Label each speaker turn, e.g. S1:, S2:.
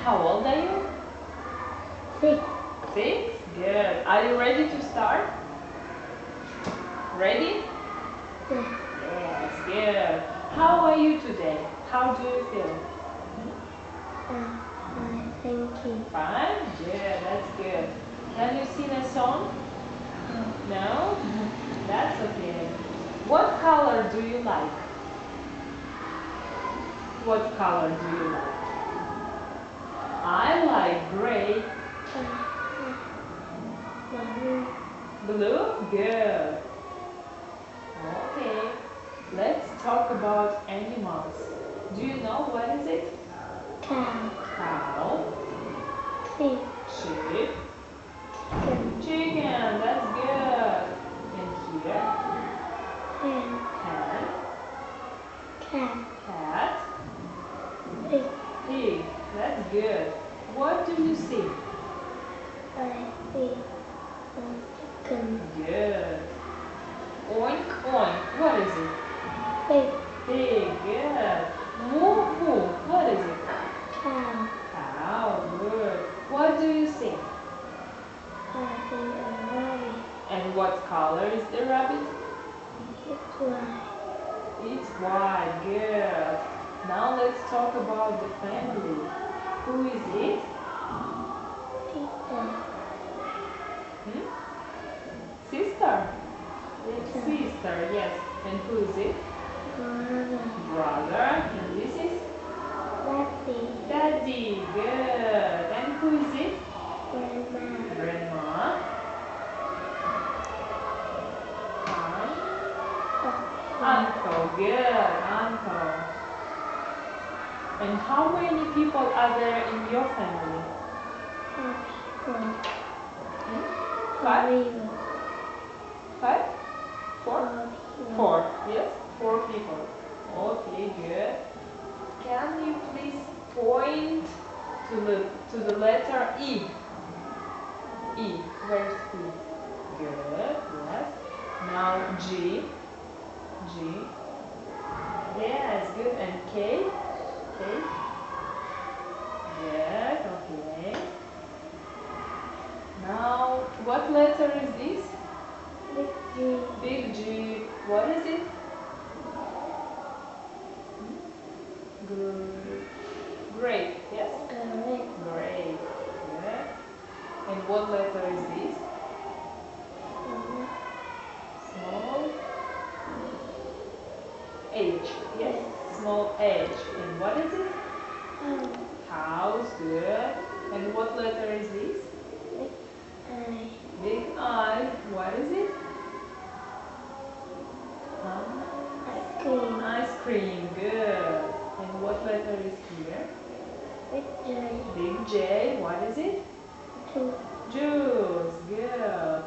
S1: how old are you?
S2: 6.
S1: 6? Good. Are you ready to start? Ready?
S2: Yes.
S1: Yes, good. How are you today? How do you feel?
S2: Thank you.
S1: Fine? Good, that's good. Can you sing a song? No? That's okay. What color do you like? What color do you like? I like gray. Blue? Good. Okay. Let's talk about animals. Do you know what is it?
S2: Cow.
S1: Cow.
S2: Sheep.
S1: Sheep.
S2: Chicken.
S1: Chicken. That's good. And here?
S2: Hen.
S1: Hen.
S2: Cat.
S1: Cat.
S2: Pig.
S1: Pig. That's good. What do you see?
S2: I see chicken.
S1: Good. Oink, oink. What is it?
S2: Pig.
S1: Pig. Good. Moo, moo. What is it?
S2: Cow.
S1: Cow. Good. What do you see?
S2: I see a rabbit.
S1: And what color is the rabbit?
S2: It's white.
S1: It's white. Good. Now let's talk about the family. Who is it?
S2: Chicken.
S1: Hmm? Sister. It's sister, yes. And who is it?
S2: Brother.
S1: Brother. And this is?
S2: Daddy.
S1: Daddy. Good. And who is it?
S2: Grandma.
S1: Grandma. Uncle. Good. Uncle. And how many people are there in your family?
S2: 4 people.
S1: Five?
S2: 4 people.
S1: 5? 4?
S2: 4 people.
S1: 4. Yes? 4 people. Okay, good. Can you please point to the letter E? E. Where's E? Good. Yes. Now G. G. Yes, good. And K? K? Good. Okay. Now, what letter is this?
S2: Big G.
S1: Big G. What is it? Great. Yes?
S2: Great.
S1: Great. Good. And what letter is this? Small H. Yes? Small H. And what is it? House. Good. And what letter is this?
S2: I.
S1: Big I. What is it?
S2: Ice cream.
S1: Ice cream. Good. And what letter is here?
S2: Big J.
S1: Big J. What is it?
S2: Juice.
S1: Juice. Good.